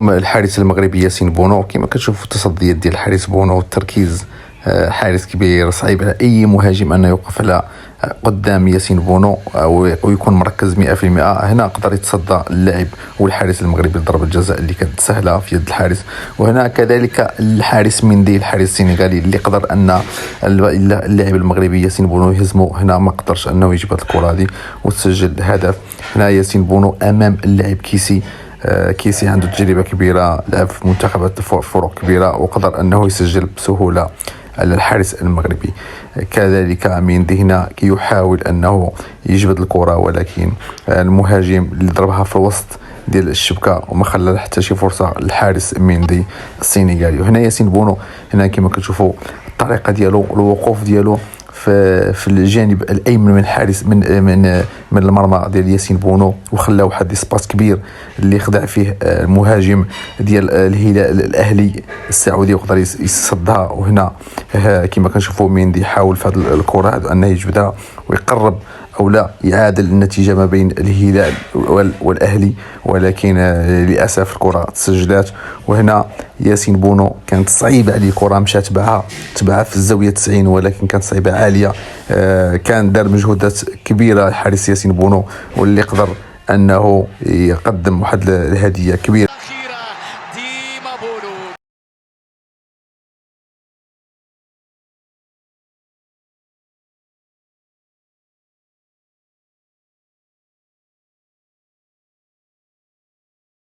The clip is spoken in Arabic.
الحارس المغربي ياسين بونو كما كتشوفوا التصديات ديال الحارس بونو والتركيز، حارس كبير صعيب على اي مهاجم انه يوقف على قدام ياسين بونو ويكون مركز 100%. هنا قدر يتصدى اللاعب والحارس المغربي لضربة الجزاء اللي كانت سهله في يد الحارس. وهنا كذلك الحارس مندي الحارس السنغالي اللي قدر ان اللاعب المغربي ياسين بونو يهزمه، هنا ما قدرش انه يجيب هذه الكره هذه وتسجل هدف. هنا ياسين بونو امام اللاعب كيسي عنده تجربه كبيره، لعب في منتخبات فرق كبيره وقدر انه يسجل بسهوله على الحارس المغربي. كذلك ميندي هنا يحاول انه يجبد الكره، ولكن المهاجم اللي ضربها في الوسط ديال الشبكه وما خلى حتى شي فرصه للحارس ميندي السنغالي. وهنا ياسين بونو هنا كما كتشوفوا الطريقه ديالو، الوقوف ديالو في الجانب الايمن من الحارس من المرمى ديال ياسين بونو، وخلى واحد سباس كبير اللي خدع فيه المهاجم ديال الهلال الاهلي السعودي وقدر يصدها. وهنا كما كنشوفوا ميندي حاول في هذه الكره انه يجبدها ويقرب او لا يعادل النتيجه ما بين الهلال والاهلي، ولكن للاسف الكره تسجلات. وهنا ياسين بونو كانت صعيبه عليه الكره، مشى تبعها في الزاويه 90، ولكن كانت صعيبه عاليه. كان دار مجهودات كبيره الحارس ياسين بونو واللي قدر انه يقدم واحد الهديه كبيره.